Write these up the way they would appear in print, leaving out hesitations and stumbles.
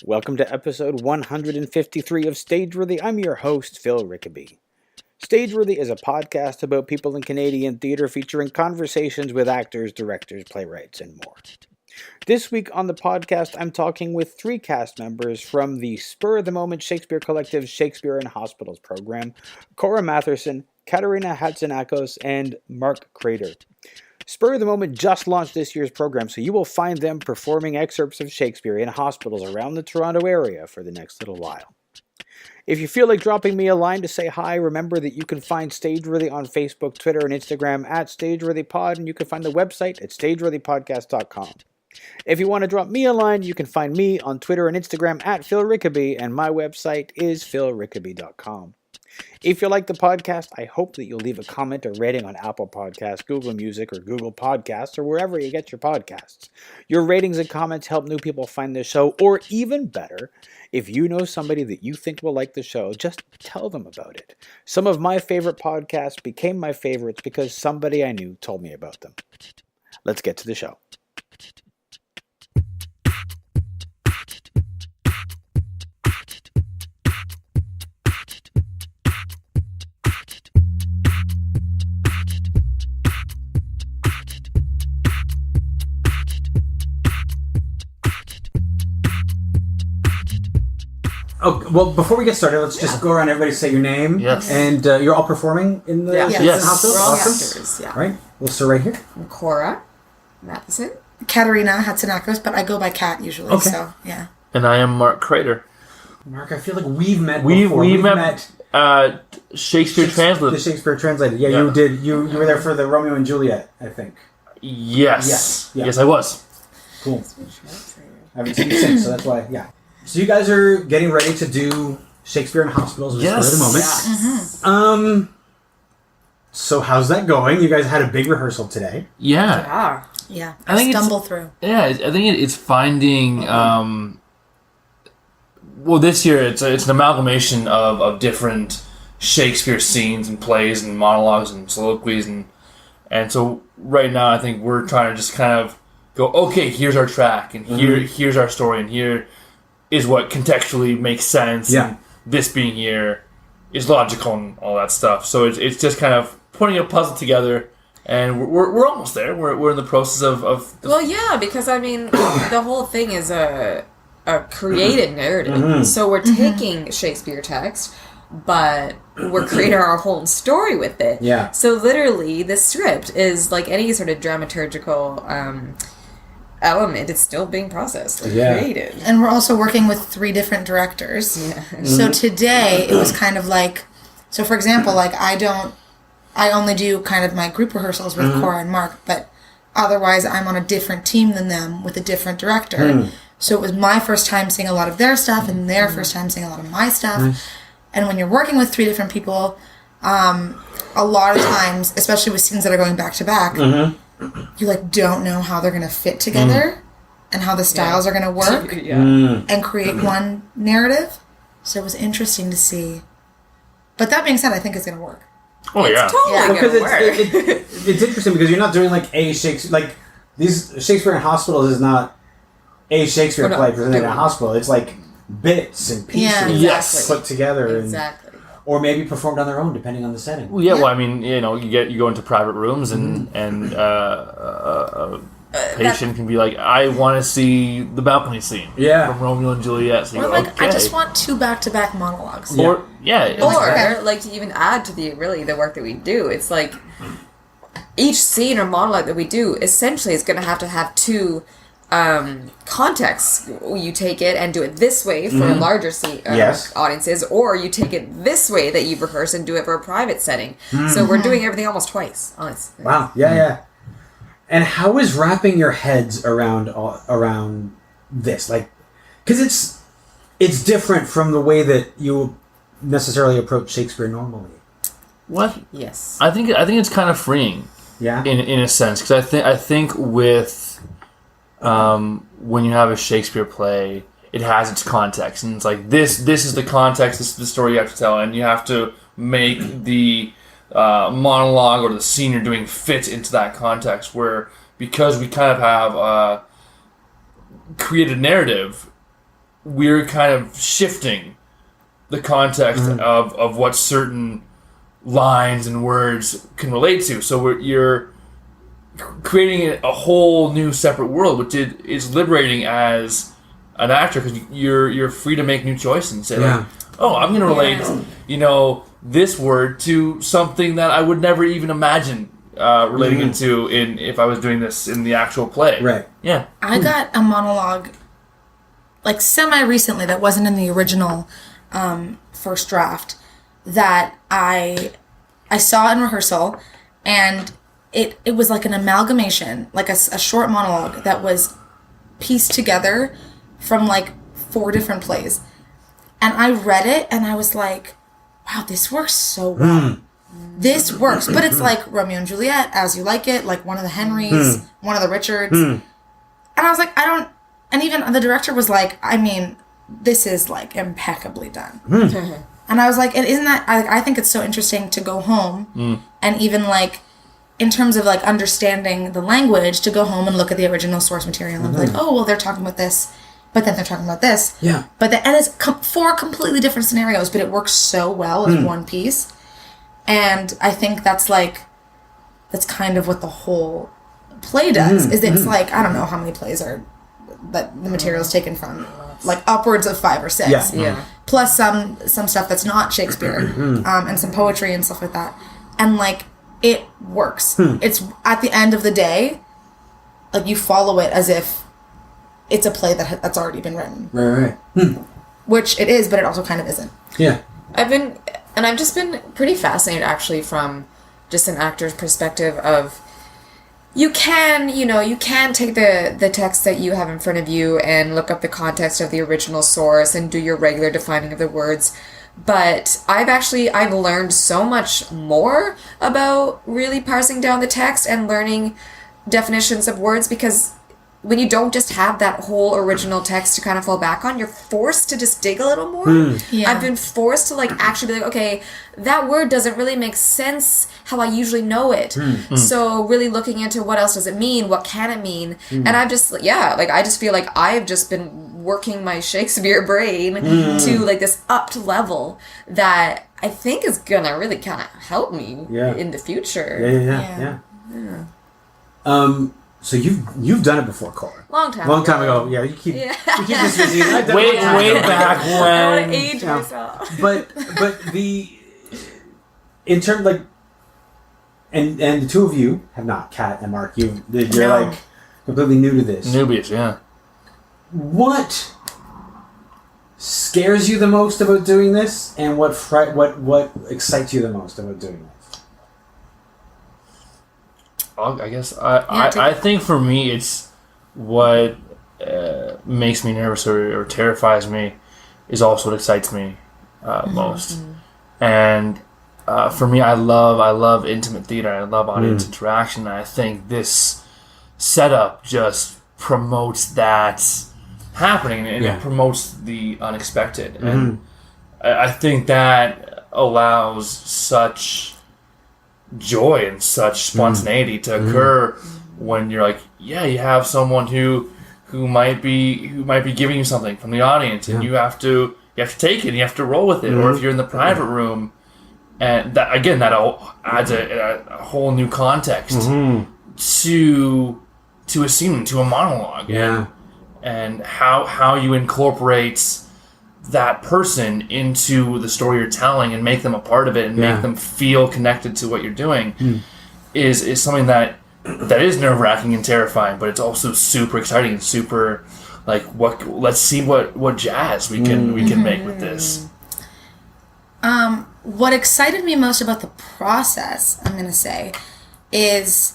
Welcome to episode 153 of Stageworthy. I'm your host, Phil Rickaby. Stageworthy is a podcast about people in Canadian theatre featuring conversations with actors, directors, playwrights, and more. This week on the podcast, I'm talking with three cast members from the Spur-Of-The-Moment Shakespeare Collective's Shakespeare in Hospitals program, Cora Matheson, Kararina Hatzinakos, and Mark Kreder. Spur-of-the-Moment just launched this year's program, so you will find them performing excerpts of Shakespeare in hospitals around the Toronto area for the next little while. If you feel like dropping me a line to say hi, remember that you can find Stageworthy on Facebook, Twitter, and Instagram at StageworthyPod, and you can find the website at stageworthypodcast.com. If you want to drop me a line, you can find me on Twitter and Instagram at Phil Rickaby, and my website is philrickaby.com. If you like the podcast, I hope that you'll leave a comment or rating on Apple Podcasts, Google Music, or Google Podcasts, or wherever you get your podcasts. Your ratings and comments help new people find the show, or even better, if you know somebody that you think will like the show, just tell them about it. Some of my favorite podcasts became my favorites because somebody I knew told me about them. Let's get to the show. Oh, well, before we get started, let's just go around, everybody say your name. Yes. And you're all performing in the Yes. hospital? We're all Awesome. actors, yeah. All right, we'll start right here. I'm Cora, Matheson. Kararina Hatzinakos, but I go by Kat usually, Okay. so yeah. And I am Mark Kreder. Mark, I feel like we've met We before. we met Shakespeare The Translated. Shakespeare translated. Yeah, Yeah. you did. You were there for the Romeo and Juliet, I think. Yes. Yeah. Yes, I was. Cool. I haven't seen you since, so that's why, yeah. So you guys are getting ready to do Shakespeare in Hospitals at Yes. the moment. Yes. So how's that going? You guys had a big rehearsal today. Yeah. Yeah. Yeah, I think it's- stumble through. Yeah, I think it's finding. Well, this year it's an amalgamation of different Shakespeare scenes and plays and monologues and soliloquies and so right now I think we're trying to just kind of go, okay, here's our track and here's our story and here is what contextually makes sense. Yeah. And this being here is logical and all that stuff. So it's just kind of putting a puzzle together. And we're almost there. We're in the process of Well, yeah, because I mean, the whole thing is a created narrative. So we're taking Shakespeare text, but we're creating our whole story with it. Yeah. So literally, the script is like any sort of dramaturgical element. It's still being processed and created. And we're also working with three different directors. Yeah. So today it was kind of like, so for example, like I only do kind of my group rehearsals with Cora and Mark, but otherwise I'm on a different team than them with a different director. So it was my first time seeing a lot of their stuff and their first time seeing a lot of my stuff. And when you're working with three different people, a lot of times, especially with scenes that are going back to back, you like don't know how they're going to fit together and how the styles are going to work and create one narrative. So it was interesting to see. But that being said, I think it's going to work. oh yeah. Totally Because gonna work. it's interesting because you're not doing like a Shakespeare, like these Shakespeare in Hospitals is not a Shakespeare We're not play presented in a doing- hospital. It's like bits and pieces Yeah, Yes. put together Exactly. or maybe performed on their own depending on the setting. Well, yeah, well, I mean, you know, you go into private rooms and a patient can be like, I want to see the balcony scene from Romeo and Juliet. So you Or go, like, okay. I just want two back-to-back monologues. Yeah. Or yeah, Or Okay. like to even add to the work that we do, it's like each scene or monologue that we do essentially is going to have two contexts. You take it and do it this way for larger audiences, or you take it this way that you've rehearsed and do it for a private setting. So we're doing everything almost twice. Honestly. Wow. Yeah. And how is wrapping your heads around this? Like, because it's different from the way that you necessarily approach Shakespeare normally. what? Yes. I think it's kind of freeing. Yeah. In a sense, because I think with when you have a Shakespeare play, it has its context, and it's like this is the context, this is the story you have to tell, and you have to make the monologue or the scene you're doing fit into that context. Where because we kind of have created narrative, we're kind of shifting the context of what certain lines and words can relate to. So you're creating a whole new separate world, which is liberating as an actor, because you're free to make new choices and say, like, oh, I'm going to relate, this word to something that I would never even imagine relating it to if I was doing this in the actual play. Right. Yeah. I got a monologue, like semi-recently, that wasn't in the original first draft, that I saw in rehearsal, and it was like an amalgamation, like a short monologue that was pieced together from like 4 different plays. And I read it and I was like, wow, this works so well. This works. But it's like Romeo and Juliet, As You Like It, like one of the Henrys, one of the Richards. And I was like, and even the director was like, I mean, this is like impeccably done. And I was like, isn't that, I think it's so interesting to go home and even like, in terms of like understanding the language, to go home and look at the original source material and be like, oh, well, they're talking about this, but then they're talking about this. Yeah. But and it's 4 completely different scenarios, but it works so well as one piece. And I think that's kind of what the whole play does, is it's like, I don't know how many plays are that the material's taken from, like upwards of 5 or 6. Yeah. Plus some stuff that's not Shakespeare, and some poetry and stuff like that. And like, it works. It's at the end of the day, like you follow it as if it's a play that's already been written. Right. Which it is, but it also kind of isn't. Yeah. I've just been pretty fascinated, actually, from just an actor's perspective of, you can take the text that you have in front of you and look up the context of the original source and do your regular defining of the words. But I've learned so much more about really parsing down the text and learning definitions of words, because when you don't just have that whole original text to kind of fall back on, you're forced to just dig a little more. Yeah. I've been forced to like actually be like, okay, that word doesn't really make sense how I usually know it. So really looking into what else does it mean? What can it mean? And I just feel like I've just been working my Shakespeare brain to like this upped level that I think is gonna really kind of help me in the future. Yeah. So you've done it before, Cora. Long time ago. Yeah, you keep this busy. Way back I when. want to age myself. But in terms like, and the two of you have not, Kat and Mark. You're like completely new to this. Newbies, yeah. What scares you the most about doing this, and what excites you the most about doing this? I guess I think for me it's what makes me nervous or terrifies me is also what excites me most. And for me, I love intimate theater. I love audience interaction. And I think this setup just promotes that happening, and it promotes the unexpected. And I think that allows such joy and such spontaneity to occur when you're like, you have someone who might be giving you something from the audience, and you have to take it and you have to roll with it. Or if you're in the private room, and that adds a whole new context to a scene, to a monologue, and how you incorporate that person into the story you're telling and make them a part of it and make them feel connected to what you're doing is something that is nerve-wracking and terrifying, but it's also super exciting and super like, let's see what jazz we can make with this. What excited me most about the process, I'm going to say, is,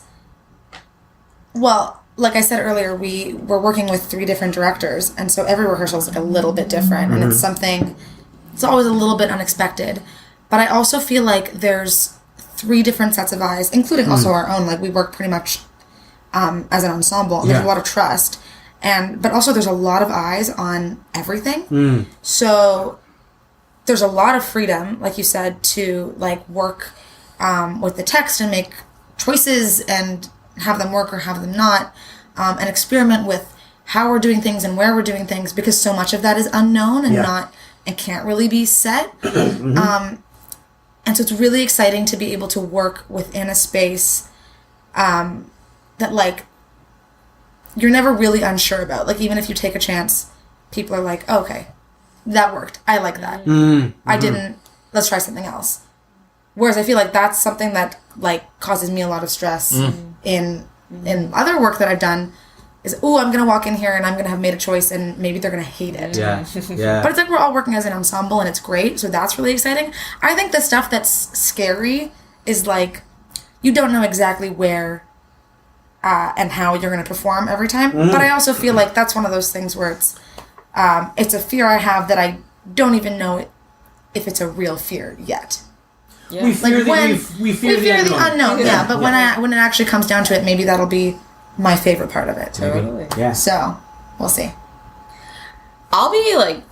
well, like I said earlier, we were working with 3 different directors, and so every rehearsal is like a little bit different, and it's always a little bit unexpected. But I also feel like there's 3 different sets of eyes, including also our own. Like, we work pretty much as an ensemble, and there's a lot of trust, but also there's a lot of eyes on everything. So there's a lot of freedom, like you said, to like work with the text and make choices and have them work or have them not, and experiment with how we're doing things and where we're doing things, because so much of that is unknown and and can't really be set. And so it's really exciting to be able to work within a space that, like, you're never really unsure about. Like, even if you take a chance, people are like, oh, okay, that worked. I like that. I didn't. Let's try something else. Whereas I feel like that's something that, like, causes me a lot of stress in other work that I've done. Is, I'm going to walk in here and I'm going to have made a choice and maybe they're going to hate it. Yeah. But it's like we're all working as an ensemble and it's great. So that's really exciting. I think the stuff that's scary is, like, you don't know exactly where and how you're going to perform every time. But I also feel like that's one of those things where it's a fear I have that I don't even know if it's a real fear yet. Yeah. We fear, Like we fear the unknown. Yeah, but when it actually comes down to it, maybe that'll be my favorite part of it. Totally. Yeah. So we'll see. I'll be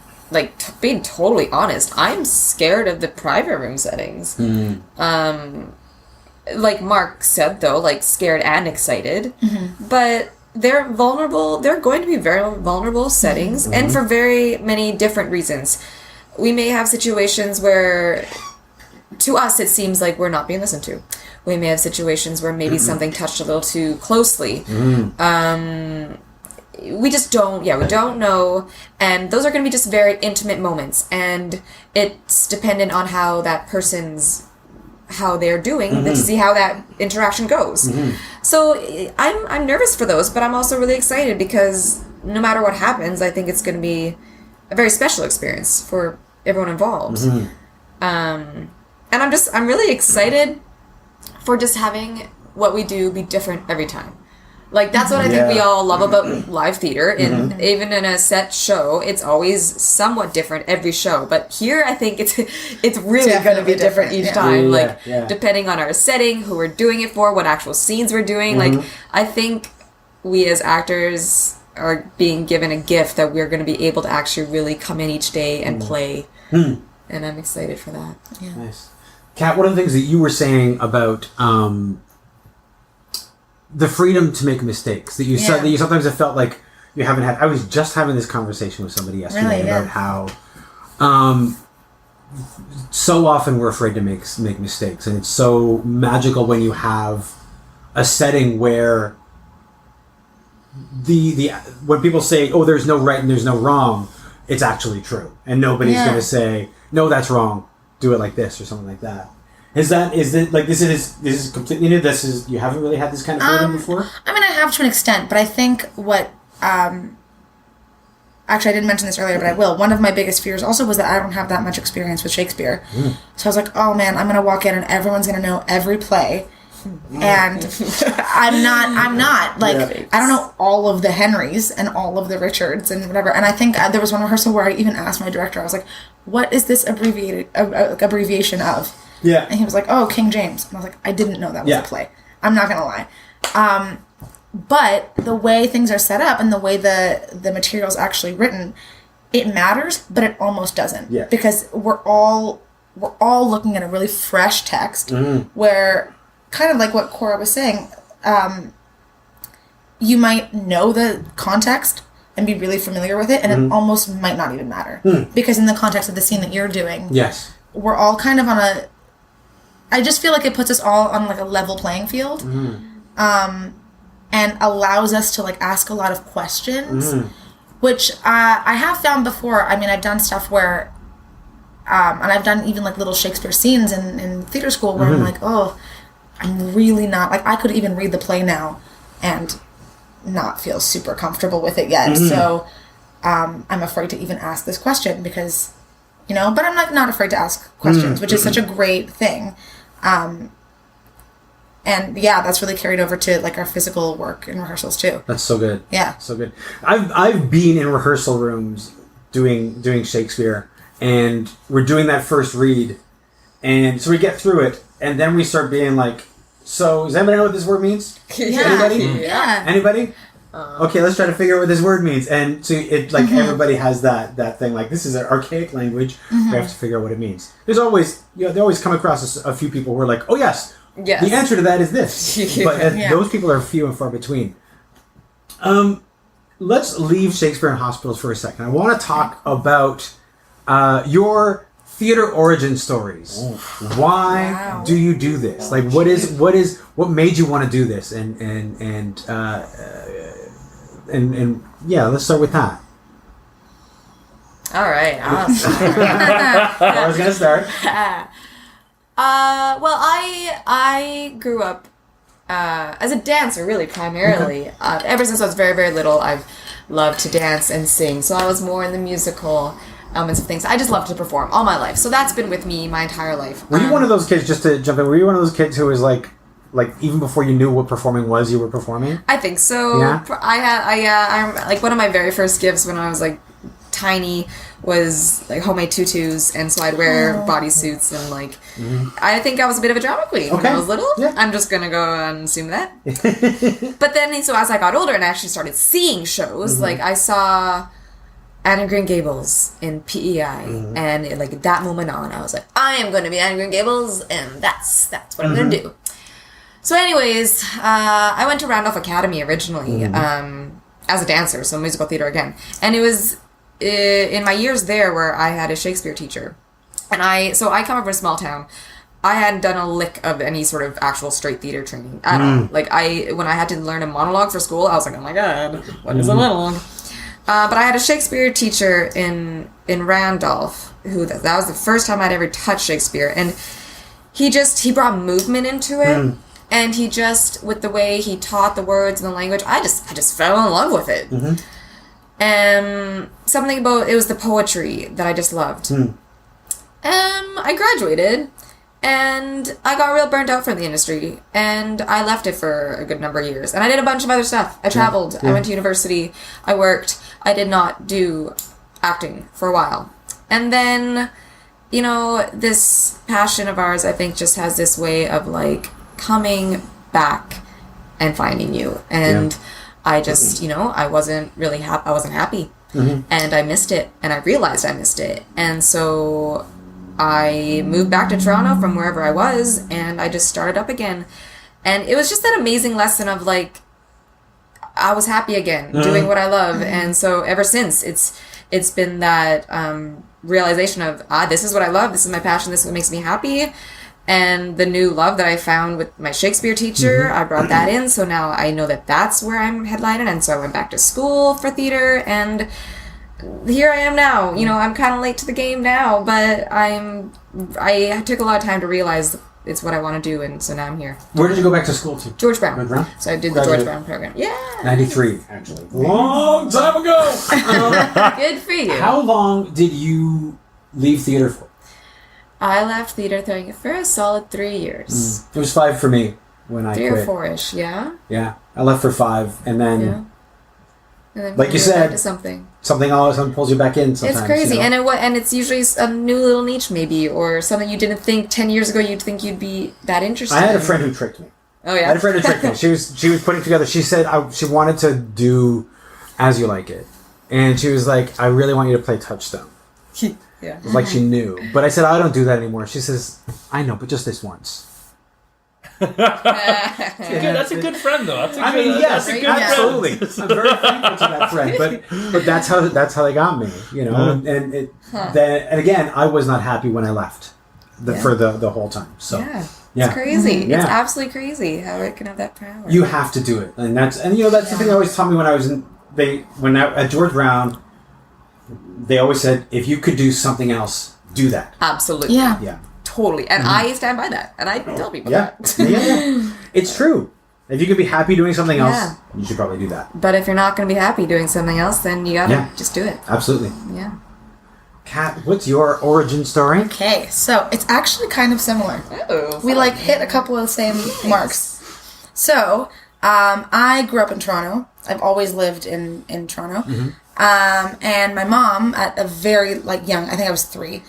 being totally honest. I'm scared of the private room settings. Like Mark said, though, like, scared and excited, but they're vulnerable. They're going to be very vulnerable settings, and for very many different reasons. We may have situations where, to us, it seems like we're not being listened to. We may have situations where maybe something touched a little too closely. We just don't, we don't know. And those are going to be just very intimate moments. And it's dependent on how that person's, how they're doing to see how that interaction goes. So I'm nervous for those, but I'm also really excited because no matter what happens, I think it's going to be a very special experience for everyone involved. And I'm really excited for just having what we do be different every time. Like, that's what I think we all love about live theater. And even in a set show, it's always somewhat different every show. But here, I think it's really going to be different each time. Depending on our setting, who we're doing it for, what actual scenes we're doing. Like, I think we as actors are being given a gift that we're going to be able to actually really come in each day and play. And I'm excited for that. Yeah. Nice. Kat, one of the things that you were saying about the freedom to make mistakes, that you said that you sometimes have felt like you haven't had. I was just having this conversation with somebody yesterday about how so often we're afraid to make mistakes, and it's so magical when you have a setting where when people say, "Oh, there's no right and there's no wrong," it's actually true, and nobody's going to say, "No, that's wrong. Do it like this," or something like that. Is it like this is completely new? You haven't really had this kind of freedom before? I mean, I have to an extent, but I think what actually, I didn't mention this earlier, but I will. One of my biggest fears also was that I don't have that much experience with Shakespeare. So I was like, oh man, I'm gonna walk in and everyone's gonna know every play. And I'm not like, I don't know all of the Henrys and all of the Richards and whatever. And I think there was one rehearsal where I even asked my director, I was like, what is this abbreviation of? Yeah. And he was like, oh, King James. And I was like, I didn't know that was a play. I'm not going to lie. But the way things are set up and the way the material's actually written, it matters, but it almost doesn't. Yeah. Because we're all looking at a really fresh text where, kind of like what Cora was saying, you might know the context and be really familiar with it, and it almost might not even matter. Because in the context of the scene that you're doing, we're all kind of on a... I just feel like it puts us all on, like, a level playing field, and allows us to, like, ask a lot of questions, which I have found before. I mean, I've done stuff where, and I've done even, like, little Shakespeare scenes in theater school where I'm like, oh, I'm really not... Like, I could even read the play now and not feel super comfortable with it yet. So I'm afraid to even ask this question because, you know, but I'm not afraid to ask questions, which is such a great thing. And yeah, that's really carried over to, like, our physical work in rehearsals too. That's so good. Yeah. So good. I've been in rehearsal rooms doing Shakespeare, and we're doing that first read, and so we get through it, and then we start being like, so does anybody know what this word means? Anybody? Yeah. Anybody? Okay, let's try to figure out what this word means. And so it, like, everybody has that thing, like, this is an archaic language, we have to figure out what it means. There's always, they always come across a few people who are like, oh yes, the answer to that is this. But those people are few and far between. let's leave Shakespeare in hospitals for a second. I want to talk about your theater origin stories. Why do you do this? Like, what made you want to do this? And yeah, let's start with that. All right, I'll start. I was gonna start. Well, I grew up as a dancer, really, primarily. Ever since I was very, very little, I've loved to dance and sing. So I was more in the musical elements of things. I just love to perform all my life. So that's been with me my entire life. Were you one of those kids, just to jump in, were you one of those kids who was like even before you knew what performing was, you were performing? I think so. Yeah? I'm like, one of my very first gifts when I was like tiny was like homemade tutus, and so I'd wear bodysuits and like I think I was a bit of a drama queen when I was little. Yeah. I'm just gonna go and assume that. But then, so as I got older and actually started seeing shows, like I saw Anne of Green Gables in PEI, and like at that moment on, I was like, I am going to be Anne of Green Gables, and that's what I'm going to do. So anyways, I went to Randolph Academy originally as a dancer, so musical theater again. And it was in my years there where I had a Shakespeare teacher. And so I come from a small town. I hadn't done a lick of any sort of actual straight theater training at all. Like when I had to learn a monologue for school, I was like, oh my God, what is a monologue? But I had a Shakespeare teacher in Randolph who that was the first time I'd ever touched Shakespeare, and he brought movement into it, and he just, with the way he taught the words and the language, I just fell in love with it. And something about it was the poetry that I just loved. I graduated, and I got real burnt out from the industry, and I left it for a good number of years. And I did a bunch of other stuff. I traveled. I went to university. I worked. I did not do acting for a while. And then, this passion of ours, I think, just has this way of, like, coming back and finding you. And I just, I wasn't really I wasn't happy. And I missed it. And I realized I missed it. And so I moved back to Toronto from wherever I was, and I just started up again. And it was just that amazing lesson of, like, I was happy again, doing what I love. And so ever since, it's been that realization of, this is what I love, this is my passion, this is what makes me happy. And the new love that I found with my Shakespeare teacher, I brought that in. So now I know that that's where I'm headlining. And so I went back to school for theater, and here I am now. I'm kind of late to the game now, but I took a lot of time to realize it's what I want to do, and so now I'm here. Where did you go back to school to? George Brown. Brown? So I did the George Brown program. Yeah. 93, actually. Long time ago! Good for you. How long did you leave theater for? I left theater for a solid 3 years. It was 5 for me when I 3 quit. or 4-ish, yeah? Yeah. I left for 5, and then... Yeah. And then like you said, back to something always pulls you back in sometimes. It's crazy, and it's usually a new little niche maybe, or something you didn't think 10 years ago you'd think you'd be that interested in. I had a friend who tricked me. Oh yeah? I had a friend who tricked me. She was putting together, she said she wanted to do As You Like It. And she was like, I really want you to play Touchstone. Yeah. It was like she knew. But I said, I don't do that anymore. She says, I know, but just this once. That's a good friend, though. Yes, absolutely. I'm very thankful to that friend, but that's how they got me, and again, I was not happy when I left for the whole time. So it's crazy. It's absolutely crazy how it can have that power. You have to do it, and that's the thing they always taught me when I was at George Brown. They always said, if you could do something else, do that. Absolutely. Yeah. Totally. And I stand by that. And I tell people that. It's true. If you can be happy doing something else, you should probably do that. But if you're not going to be happy doing something else, then you got to just do it. Absolutely. Yeah. Kat, what's your origin story? Okay, so it's actually kind of similar. Oh, we hit a couple of the same marks. So, I grew up in Toronto. I've always lived in Toronto. And my mom, at a very young, I think I was 3,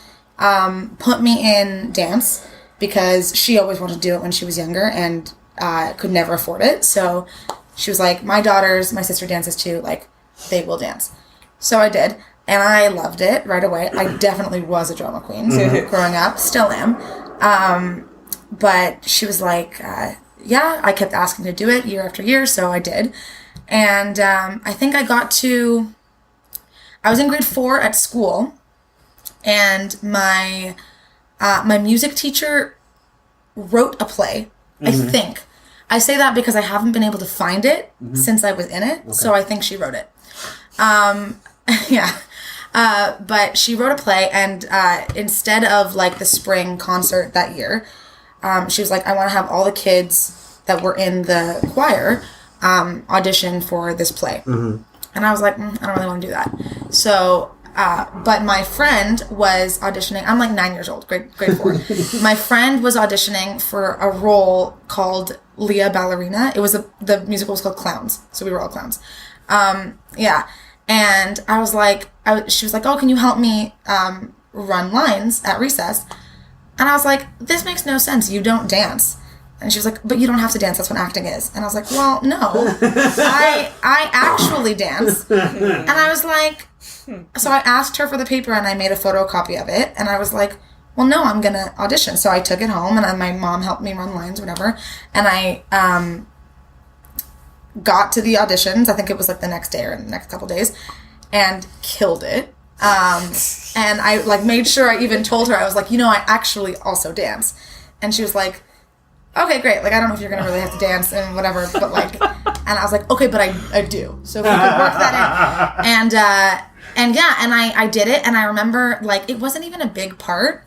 put me in dance because she always wanted to do it when she was younger and could never afford it. So she was like, my sister dances too, they will dance. So I did, and I loved it right away. I definitely was a drama queen growing up, still am. But she was like, I kept asking to do it year after year, so I did. And I think I was in grade 4 at school, and my music teacher wrote a play, I think. I say that because I haven't been able to find it since I was in it, so I think she wrote it. Yeah. But she wrote a play, and instead of like the spring concert that year, she was like, I want to have all the kids that were in the choir audition for this play. And I was like, I don't really want to do that. So, but my friend was auditioning. I'm like 9 years old, grade 4. My friend was auditioning for a role called Leah Ballerina. It was the musical was called Clowns, so we were all clowns. Yeah. And I was like, she was like, oh, can you help me run lines at recess? And I was like, this makes no sense. You don't dance. And she was like, but you don't have to dance. That's what acting is. And I was like, well, no, I actually dance. And I was like, so I asked her for the paper, and I made a photocopy of it. And I was like, well, no, I'm going to audition. So I took it home, and my mom helped me run lines, whatever. And I got to the auditions. I think it was like the next day or the next couple days, and killed it. And I like made sure I even told her, I was like, I actually also dance. And she was like, okay, great. Like, I don't know if you're going to really have to dance and whatever, but like, and I was like, okay, but I do. So if we could work that in. And yeah, and I did it. And I remember like, it wasn't even a big part,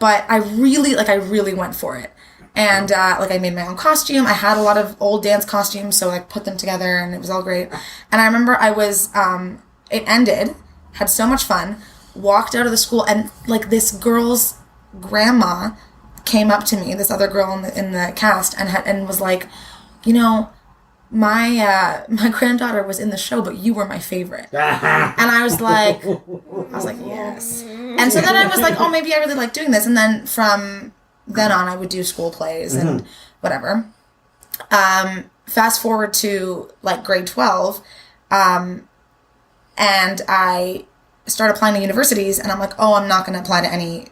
but I really went for it. And like I made my own costume. I had a lot of old dance costumes, so I put them together, and it was all great. And I remember I was, it ended, had so much fun, walked out of the school, and like this girl's grandma came up to me, this other girl in the cast, and was like, my granddaughter was in the show, but you were my favorite. And I was like, yes. And so then I was like, oh, maybe I really like doing this. And then from then on, I would do school plays and whatever. Fast forward to like grade 12, and I started applying to universities, and I'm like, oh, I'm not going to apply to any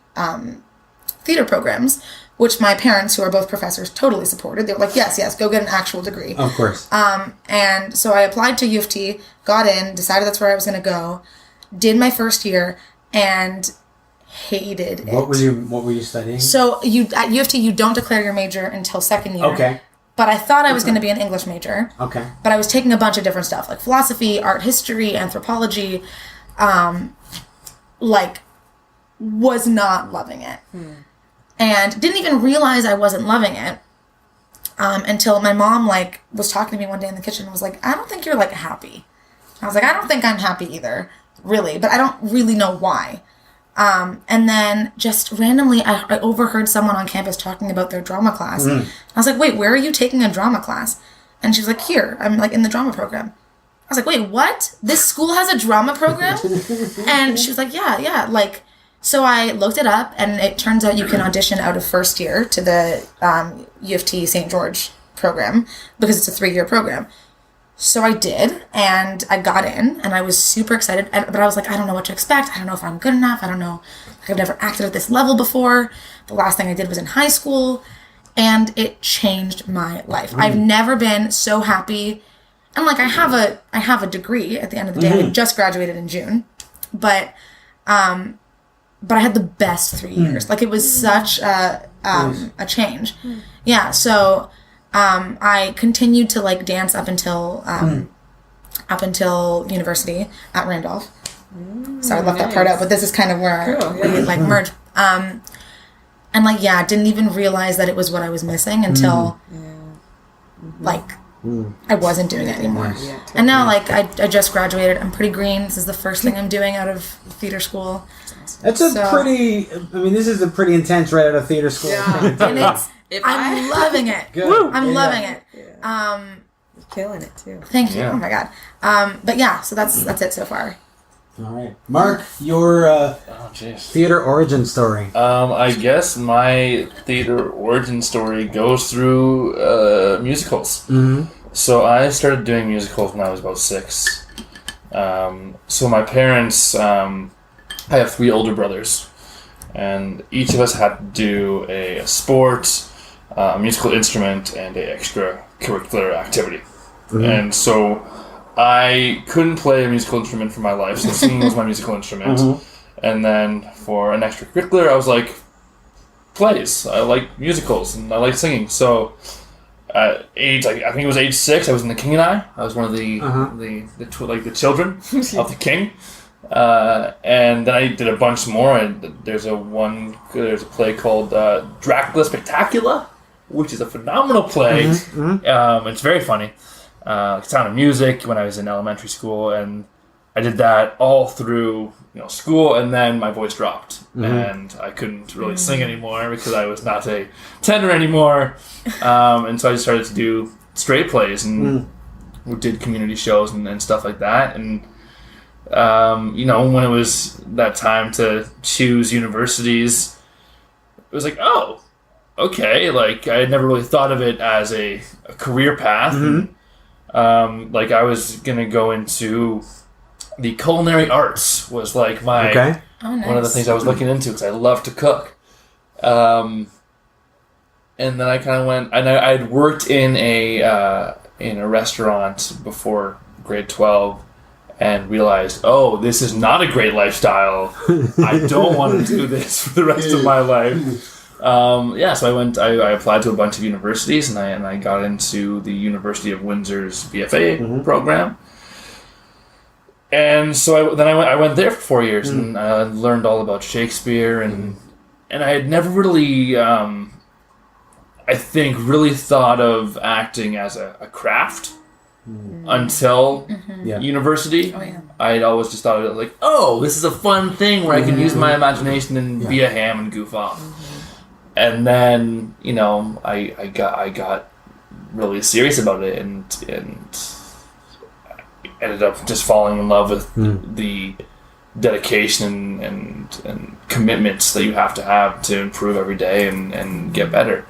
theater programs, which my parents, who are both professors, totally supported. They were like, yes, go get an actual degree. Of course. And so I applied to U of T, got in, decided that's where I was going to go, did my first year, and hated it. What were you studying? So at U of T, you don't declare your major until second year. Okay. But I thought I was going to be an English major. Okay. But I was taking a bunch of different stuff, like philosophy, art history, anthropology, was not loving it. And didn't even realize I wasn't loving it until my mom, was talking to me one day in the kitchen and was like, I don't think you're, happy. I was like, I don't think I'm happy either, really, but I don't really know why. And then just randomly, I overheard someone on campus talking about their drama class. I was like, wait, where are you taking a drama class? And she was like, here, I'm in the drama program. I was like, wait, what? This school has a drama program? And she was like, yeah. So I looked it up, and it turns out you can audition out of first year to the U of T St. George program because it's a 3-year program. So I did, and I got in, and I was super excited. But I was like, I don't know what to expect. I don't know if I'm good enough. I don't know. I've never acted at this level before. The last thing I did was in high school, and it changed my life. I've never been so happy. And I have a degree at the end of the day. I just graduated in June, but I had the best 3 years. It was such a change. Yeah. So. I continued to dance up until university at Randolph. So I left that part out, but this is kind of where we merge. And didn't even realize that it was what I was missing until I wasn't doing it anymore. Yeah, totally. And now I just graduated. I'm pretty green. This is the first thing I'm doing out of theater school. That's this is a pretty intense right out of theater school. Yeah. And I'm loving it. Good. I'm loving it. Yeah. You're killing it too. Thank you. Yeah. Oh my god. But yeah, so that's it so far. All right, Mark, your theater origin story. I guess my theater origin story goes through musicals. So I started doing musicals when I was about 6. So my parents, I have 3 older brothers, and each of us had to do a sport, a musical instrument, and a extracurricular activity. and so I couldn't play a musical instrument for my life, so singing was my musical instrument. And then for an extracurricular, I was like, plays. I like musicals and I like singing. So at age, I think it was age 6, I was in The King and I was one of the children of the king. And then I did a bunch more. There's a play called Dracula Spectacular, which is a phenomenal play. It's very funny. Sound of Music when I was in elementary school, and I did that all through school, and then my voice dropped, and I couldn't really sing anymore because I was not a tenor anymore, and so I just started to do straight plays, and we did community shows and stuff like that, and when it was that time to choose universities, it was like, oh, okay, like I had never really thought of it as a career path. Like I was gonna go into the culinary arts was like my one of the things I was looking into because I love to cook. And then I kind of went, and I had worked in a restaurant before grade 12 and realized, oh, this is not a great lifestyle. I don't want to do this for the rest of my life. So I applied to a bunch of universities, and I got into the University of Windsor's BFA program. And so I went there for 4 years, and I learned all about Shakespeare, and I had never really, I think, really thought of acting as a craft until university. I had always just thought of it like, oh, this is a fun thing where I can use my imagination and be a ham and goof off. And then, I got really serious about it and ended up just falling in love with the dedication and commitments that you have to improve every day and get better.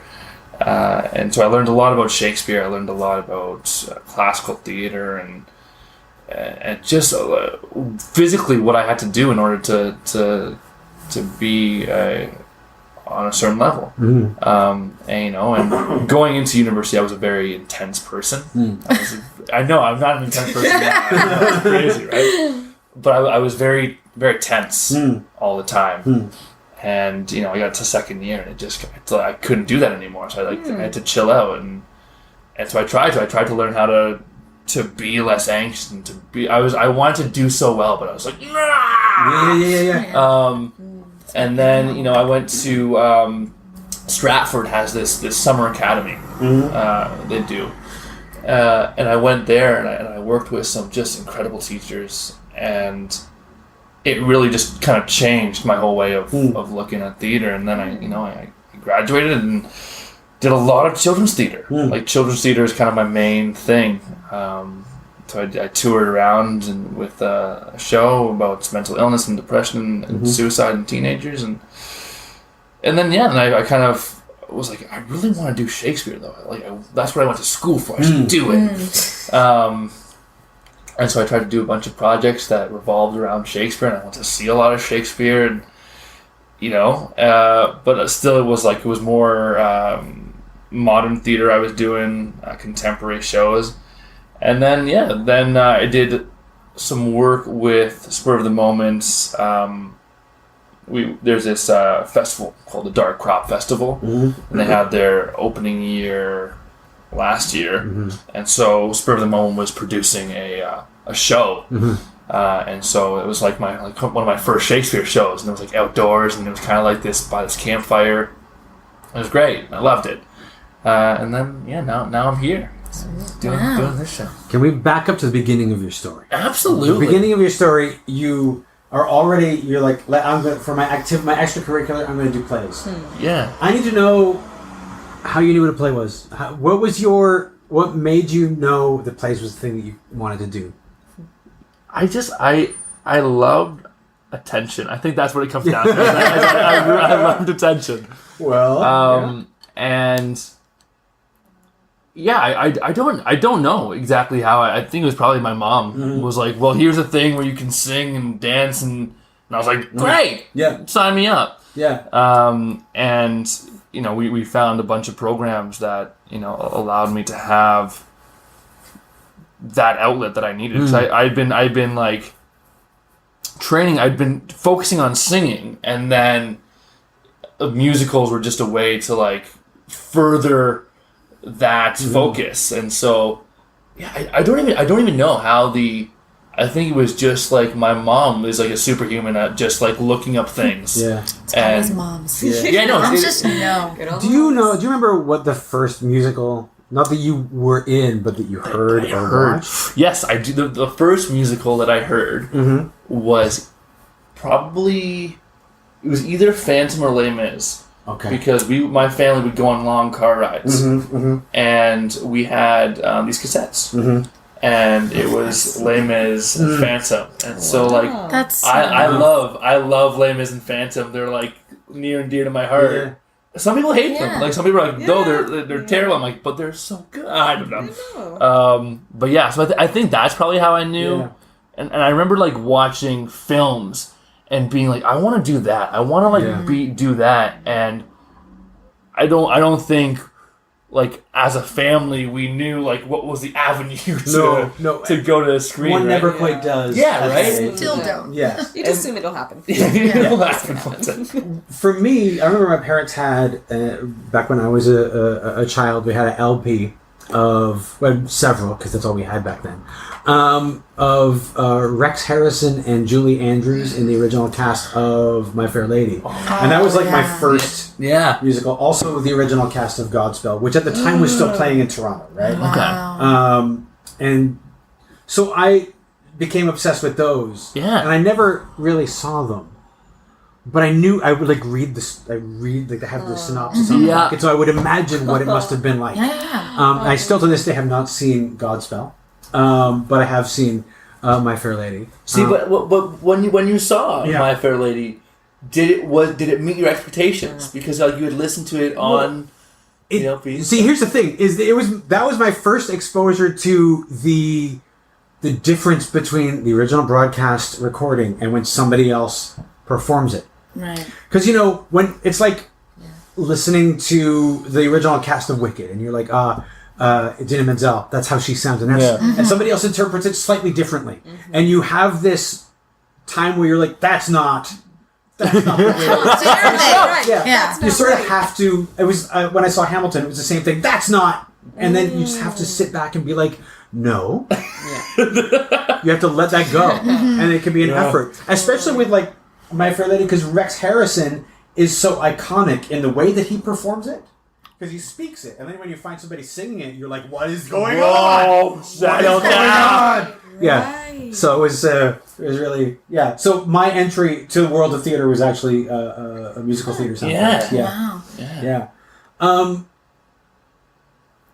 And so I learned a lot about Shakespeare. I learned a lot about classical theater and just physically what I had to do in order to be on a certain level. And going into university, I was a very intense person. I know I'm not an intense person now. It's crazy, right? But I was very, very tense all the time. And I got to second year, and I couldn't do that anymore. So I had to chill out, and so I tried to learn how to be less anxious and to be. I wanted to do so well, but I was like, nah! And then I went to Stratford has this summer academy. They do, and I went there and I worked with some just incredible teachers, and it really just kind of changed my whole way of looking at theater. And then I graduated and did a lot of children's theater. Like children's theater is kind of my main thing. So I toured around with a show about mental illness and depression and suicide in teenagers, and then I kind of was like, I really want to do Shakespeare though. Like that's what I went to school for. I should do it. And so I tried to do a bunch of projects that revolved around Shakespeare, and I went to see a lot of Shakespeare, and but still it was more modern theater I was doing, contemporary shows. And then I did some work with Spur-Of-The-Moment. There's this festival called the Dark Crop Festival, and they had their opening year last year, and so Spur-Of-The-Moment was producing a show, and so it was like one of my first Shakespeare shows, and it was like outdoors, and it was kind of like this by this campfire. It was great. I loved it, and then now I'm here. Doing this show. Can we back up to the beginning of your story? Absolutely. The beginning of your story, you're like, for my extracurricular, I'm going to do plays. Yeah. I need to know how you knew what a play was. What made you know the plays was the thing that you wanted to do? I loved attention. I think that's what it comes down to. I loved attention. Well, and I don't know exactly how. I think it was probably my mom was like, well, here's a thing where you can sing and dance, and I was like, great, sign me up. And we found a bunch of programs that allowed me to have that outlet that I needed. 'Cause I'd been like training. I'd been focusing on singing, and then musicals were just a way to like further that focus. And so, yeah, I don't even know how I think it was just like my mom is like a superhuman at just like looking up things. Yeah. It's always moms. Yeah, no. Moms just know. Do you remember what the first musical, not that you were in, but that you heard or watched? Yes, I do. The first musical that I heard was probably, it was either Phantom or Les Mis. Okay. Because my family would go on long car rides, and we had these cassettes, and it was Les Mis and Phantom, and so like That's so I love Les Mis and Phantom. They're like near and dear to my heart. Yeah. Some people hate them. Like some people are like, no, they're terrible. I'm like, but they're so good. I don't know. But yeah, so I think that's probably how I knew, and I remember like watching films and being like, I want to do that. I want to like do that, and I don't think like as a family we knew like what was the avenue to go to the screen. One right? never quite does. Yeah, right. Still don't. Yeah. You just assume it'll happen. It'll happen. For me, I remember my parents had back when I was a child. We had an LP of several, because that's all we had back then. Of Rex Harrison and Julie Andrews in the original cast of My Fair Lady, and that was like my first musical. Also, the original cast of Godspell, which at the time was still playing in Toronto, right? Wow. And so I became obsessed with those. Yeah, and I never really saw them. But I knew I would like read this. I read like they have the synopsis on the market, so I would imagine what it must have been like. I still to this day have not seen Godspell, but I have seen My Fair Lady. See, but when you saw My Fair Lady, did it meet your expectations? Because like you had listened to it on the LP. See, here's the thing: that was my first exposure to the difference between the original broadcast recording and when somebody else performs it. Right. Because, when it's like listening to the original cast of Wicked, and you're like, Idina Menzel, that's how she sounds. And somebody else interprets it slightly differently. And you have this time where you're like, that's not the way you sort of have to. It was when I saw Hamilton, it was the same thing. That's not. And then you just have to sit back and be like, no. You have to let that go. And it can be an effort. Especially with like My Fair Lady, because Rex Harrison is so iconic in the way that he performs it. Because he speaks it. And then when you find somebody singing it, you're like, what is going on? Settle down. Yeah. So it was really, So my entry to the world of theater was actually a musical theater soundtrack. Wow. Yeah.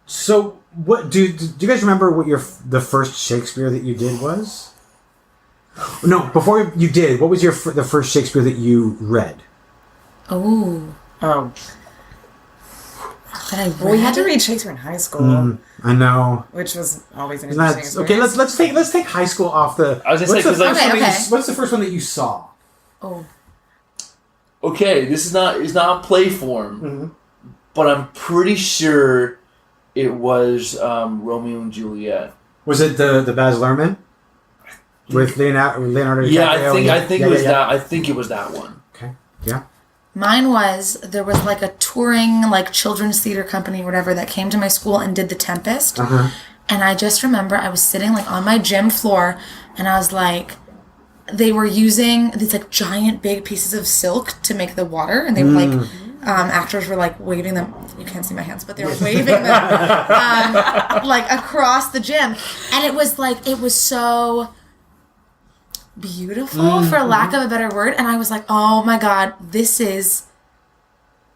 So what do you guys remember what the first Shakespeare that you did was? No, before you did, what was the first Shakespeare that you read? Oh. Well, We had to read Shakespeare in high school, I know. which was always an interesting experience. Okay, let's take high school off the. I was gonna say, 'cause, like, what's the first one that you saw? Okay, this is not a play form, but I'm pretty sure it was Romeo and Juliet. Was it the Baz Luhrmann with Leonardo DiCaprio? Yeah, I think it was that. I think it was that one. Okay. Yeah. Mine there was like a touring like children's theater company or whatever that came to my school and did The Tempest. And I just remember I was sitting like on my gym floor and I was like, they were using these like giant big pieces of silk to make the water, and they were like, actors were like waving them. You can't see my hands, but they were waving them like across the gym, and it was so beautiful, for lack of a better word. And I was like, oh my god, this is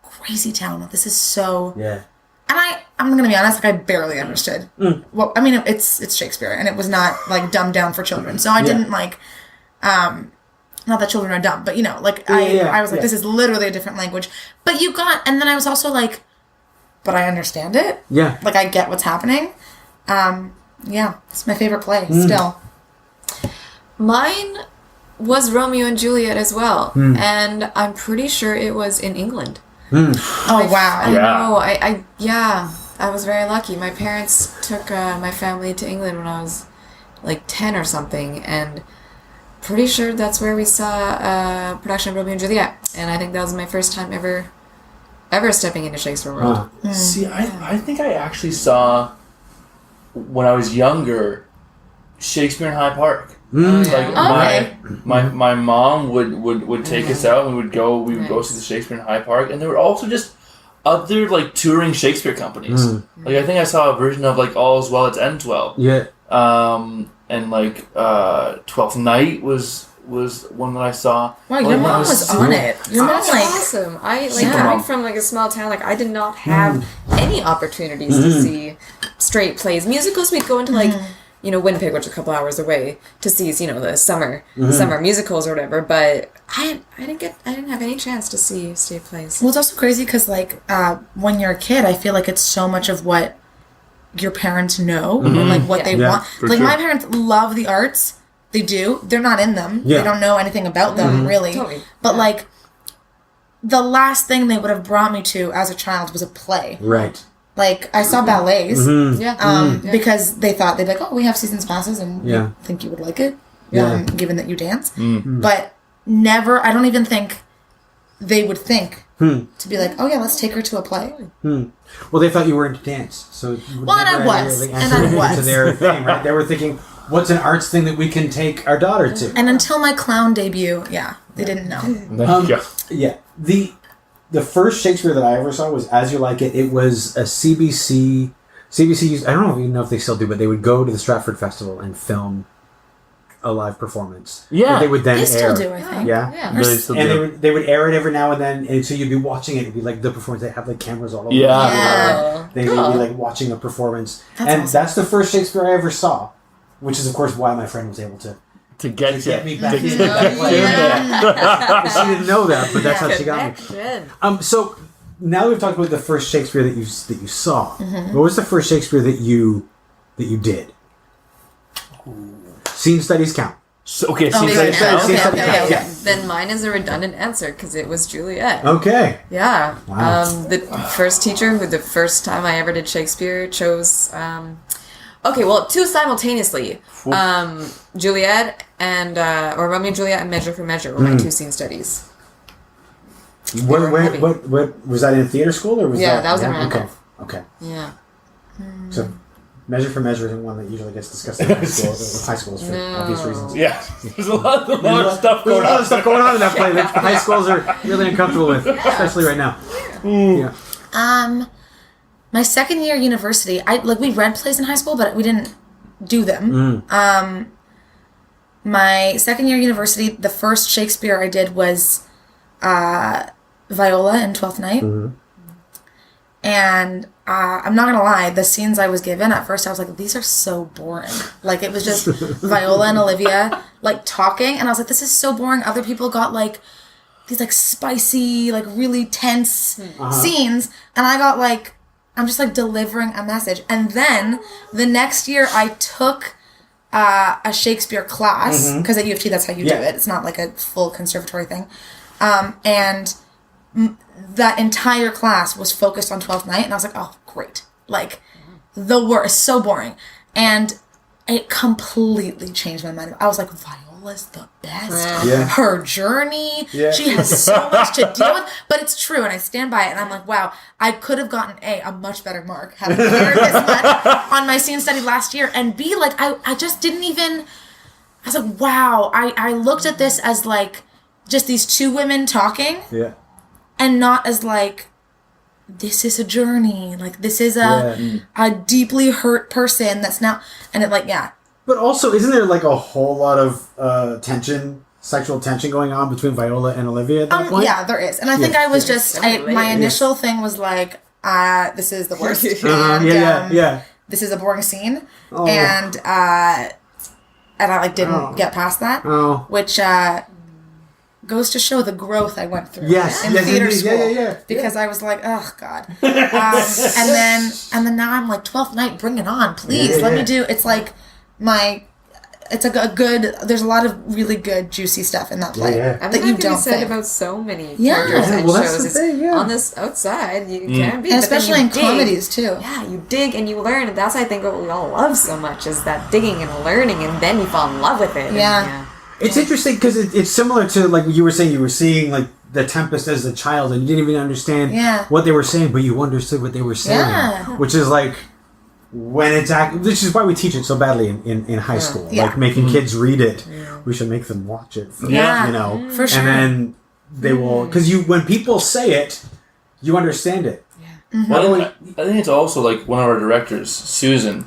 crazy town. This is so. Yeah. And I'm gonna be honest, like I barely understood. Well, I mean, it's Shakespeare, and it was not like dumbed down for children, so I didn't like. Not that children are dumb, but I was like, this is literally a different language. But and then I was also like, but I understand it. Yeah. Like I get what's happening. It's my favorite play still. Mine was Romeo and Juliet as well, and I'm pretty sure it was in England. Oh wow! I know. I was very lucky. My parents took my family to England when I was like 10 or something, and pretty sure that's where we saw a production of Romeo and Juliet, and I think that was my first time ever stepping into Shakespeare world. See, I think I actually saw, when I was younger, Shakespeare in Hyde Park. Like my mom would take us out, and we would go see the Shakespeare in Hyde Park, and there were also just other like touring Shakespeare companies. Like I think I saw a version of like All's Well That Ends Well. Yeah. And like Twelfth Night was one that I saw. Wow, your mom was on it. Your mom That's like awesome. Coming from like a small town, like I did not have any opportunities to see straight plays. Musicals, we'd go into like Winnipeg, which is a couple hours away, to see the summer musicals or whatever. But I didn't have any chance to see stage plays. Well, it's also crazy because like when you're a kid, I feel like it's so much of what your parents know and like what they want. Like my parents love the arts. They do. They're not in them. They don't know anything about them really. Totally. But like the last thing they would have brought me to as a child was a play. Right. Like I saw ballets Yeah. because they thought they'd be like, oh, we have seasons passes and we think you would like it, given that you dance. But never, I don't even think they would think to be like, oh yeah, let's take her to a play. Well, they thought you were into dance, so you would Well, and never I was. really And enter I into was. their thing, right? They were thinking, what's an arts thing that we can take our daughter to? And until my clown debut, they didn't know. Yeah. The first Shakespeare that I ever saw was As You Like It. It was a CBC. CBC used, I don't even know if they still do, but they would go to the Stratford Festival and film a live performance. Yeah. That they would then They air. still do, I think. Yeah. Yeah. They still And do. they would air it every now and then, and so you'd be watching it. It'd be like the performance. They have like cameras all over. Yeah. They'd be Cool. like watching a performance, That's and awesome. that's the first Shakespeare I ever saw, which is of course why my friend was able to To get get me back in. to Back get in. She didn't know that, but that's how she got me. Connection. So now we've talked about the first Shakespeare that you saw. Mm-hmm. What was the first Shakespeare that you did? Scene studies count. So, okay, Oh, seems they like were now? Seems like Okay. yeah. Then mine is a redundant answer because it was Juliet. Okay. Yeah. Wow. The first teacher who the first time I ever did Shakespeare chose. Okay, well, two simultaneously. Juliet and or Romeo and Juliet and Measure for Measure were my two scene studies. What heavy. was that in theater school or was Yeah, that? that was in okay. Randolph. Okay. Yeah. So, Measure for Measure isn't one that usually gets discussed in high schools for obvious reasons. Yeah, there's a lot of stuff There's going a lot on. of stuff going on in that play that high schools are really uncomfortable with, especially right now. Yeah. My second year university, we read plays in high school, but we didn't do them. My second year university, the first Shakespeare I did was Viola in Twelfth Night. And I'm not gonna lie, the scenes I was given at first, I was like, these are so boring. Like it was just Viola and Olivia like talking, and I was like, this is so boring. Other people got like these like spicy, like really tense scenes, and I got like, I'm just like delivering a message. And then the next year I took a Shakespeare class, because at U of T that's how you do it. It's not like a full conservatory thing. And that entire class was focused on Twelfth Night, and I was like, oh, great. Like, the worst, so boring. And it completely changed my mind. I was like, Viola's the best. Yeah. Her journey, Yeah. she has so much to deal with. But it's true, and I stand by it, and I'm like, wow, I could have gotten a much better mark having cared this much on my scene study last year, and B, like, I just didn't even, I was like, wow, I looked at this as like, just these two women talking, Yeah. and not as like, this is a journey. Like, this is a deeply hurt person that's now, and it like, yeah. But also, isn't there like a whole lot of tension, sexual tension going on between Viola and Olivia at that point? Yeah, there is. And I think I was just, my initial thing was like, this is the worst. And, this is a boring scene. Oh. And I like didn't get past that. Oh. Which, goes to show the growth I went through Yes, in yes, theater indeed. school. Yeah. Because I was like, oh God. and then now I'm like, 12th Night, bring it on, please. Let me do. It's like my it's a good. There's a lot of really good juicy stuff in that play Yeah. I mean, that you that can be don't said think. about so many Yeah. characters Yeah, and well, that's shows. the It's thing, yeah. on this outside, you can be, And but then especially you in dig. comedies too. Yeah, you dig and you learn, and that's I think what we all love so much is that digging and learning, and then you fall in love with it. Yeah. It's interesting because it's similar to like you were saying. You were seeing like the Tempest as a child, and you didn't even understand what they were saying, but you understood what they were saying, which is like when it's which is why we teach it so badly in high school, like making kids read it. We should make them watch it, for for sure. and then they will because when people say it, you understand it. Well, I think it's also like one of our directors, Susan.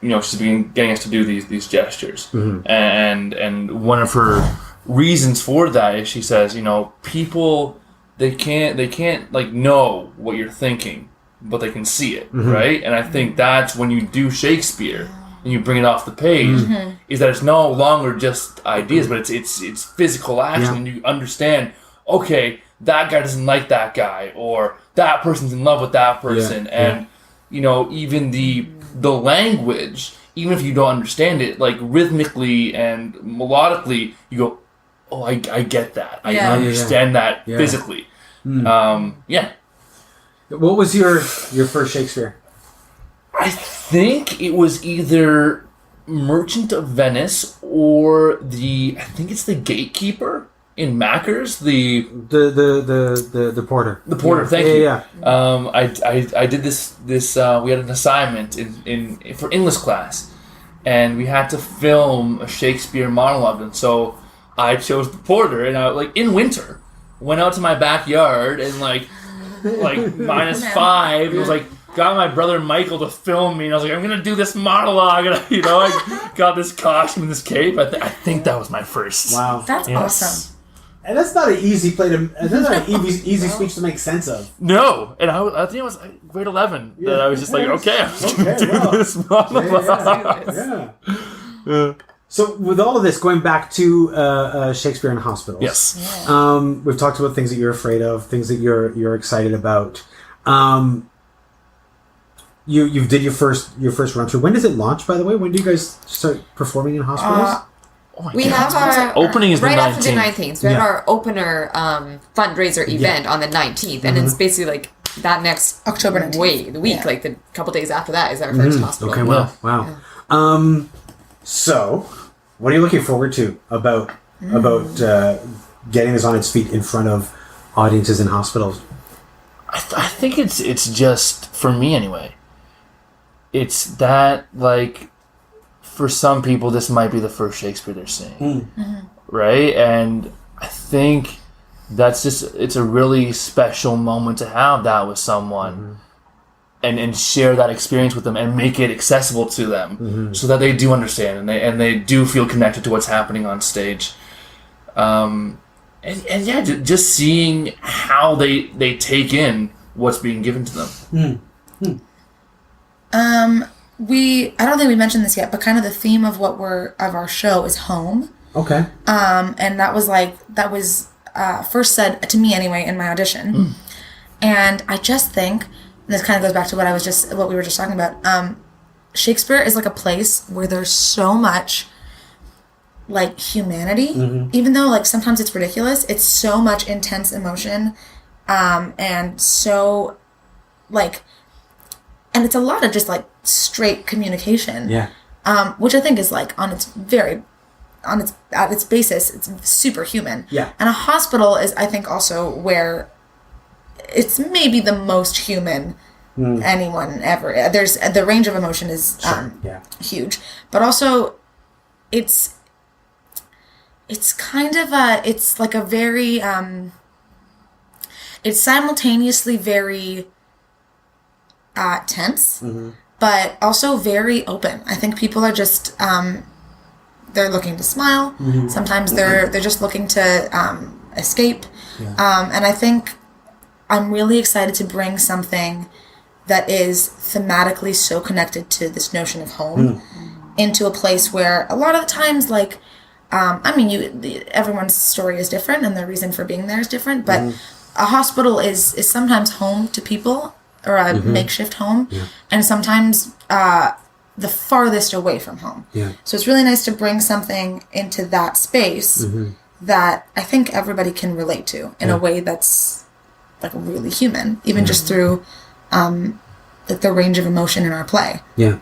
She's been getting us to do these gestures, and one of her reasons for that is she says, people they can't like know what you're thinking, but they can see it, right? And I think that's when you do Shakespeare and you bring it off the page, is that it's no longer just ideas, but it's physical action, and you understand. Okay, that guy doesn't like that guy, or that person's in love with that person, and even the language, even if you don't understand it, like rhythmically and melodically, you go, oh, I get that. I understand that physically. What was your first Shakespeare? I think it was either Merchant of Venice or I think it's the Gatekeeper in Macker's, the porter. The porter, thank you. Yeah. I did this. We had an assignment for English class, and we had to film a Shakespeare monologue, and so I chose the porter, and I in winter went out to my backyard and like -5. It was like got my brother Michael to film me, and I was like, I'm gonna do this monologue, and I got this costume and this cape. I think that was my first. Wow, that's awesome. And that's not an easy play to. That's not an easy speech to make sense of. No, and I think it was grade 11 that I was just like, okay, I'm just gonna do this monologue. Yeah. So with all of this, going back to Shakespeare in hospitals. Yes. We've talked about things that you're afraid of, things that you're excited about. You did your first run through. When does it launch, by the way? When do you guys start performing in hospitals? We have our opening is right the 19th. after the 19th. We have our opener fundraiser event on the 19th, and it's basically like that next October 19th. the week, like the couple days after that is our first hospital. Okay, wow. So, what are you looking forward to about getting this on its feet in front of audiences in hospitals? I think it's just, for me anyway, it's that, like, for some people, this might be the first Shakespeare they're seeing, right? And I think that's it's a really special moment to have that with someone and share that experience with them and make it accessible to them so that they do understand and they do feel connected to what's happening on stage. Just seeing how they take in what's being given to them. I don't think we mentioned this yet, but kind of the theme of our show is home. Okay. And that was first said to me anyway in my audition. And I just think, and this kind of goes back to what we were just talking about. Shakespeare is like a place where there's so much like humanity, even though like sometimes it's ridiculous. It's so much intense emotion, and so like, and it's a lot of just like straight communication. Yeah. Which I think is like at its basis, it's superhuman. Yeah. And a hospital is, I think, also where it's maybe the most human anyone ever. There's the range of emotion is huge, but also it's kind of it's like a very it's simultaneously very tense, but also very open. I think people are just they're looking to smile. Sometimes they're just looking to escape. And I think I'm really excited to bring something that is thematically so connected to this notion of home into a place where a lot of the times, like, everyone's story is different and their reason for being there is different, but a hospital is sometimes home to people, or a makeshift home, and sometimes the farthest away from home. Yeah. So it's really nice to bring something into that space that I think everybody can relate to in a way that's like really human, even just through like the range of emotion in our play. Yeah.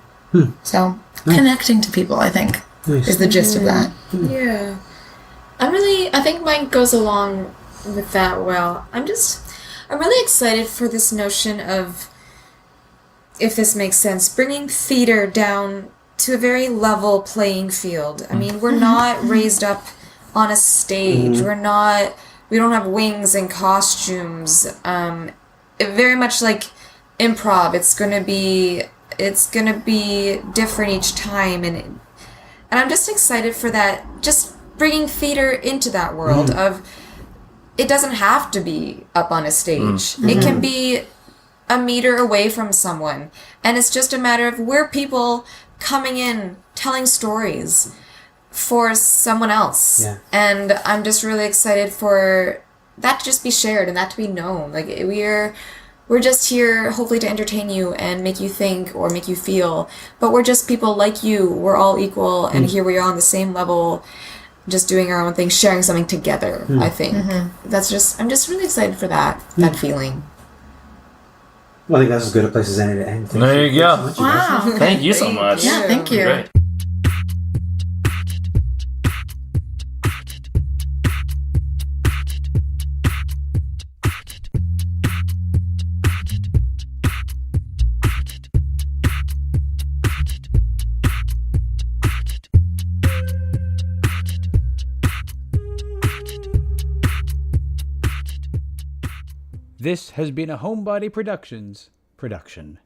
So connecting to people, I think, is the gist of that. Yeah. I think mine goes along with that well. I'm really excited for this notion of, if this makes sense, bringing theater down to a very level playing field. I mean, we're not raised up on a stage. We don't have wings and costumes. Very much like improv. It's gonna be different each time, and I'm just excited for that. Just bringing theater into that world of, it doesn't have to be up on a stage. It can be a meter away from someone, and it's just a matter of we're people coming in telling stories for someone else. Yeah. And I'm just really excited for that to just be shared and that to be known. Like, we're just here hopefully to entertain you and make you think or make you feel, but we're just people like you. We're all equal, and here we are on the same level, just doing our own thing, sharing something together. I think I'm just really excited for that feeling. Well, I think that's as good a place as any to end. There you go. So much, Wow. Thank you so much. Yeah, thank you. Great. This has been a Homebody Productions production.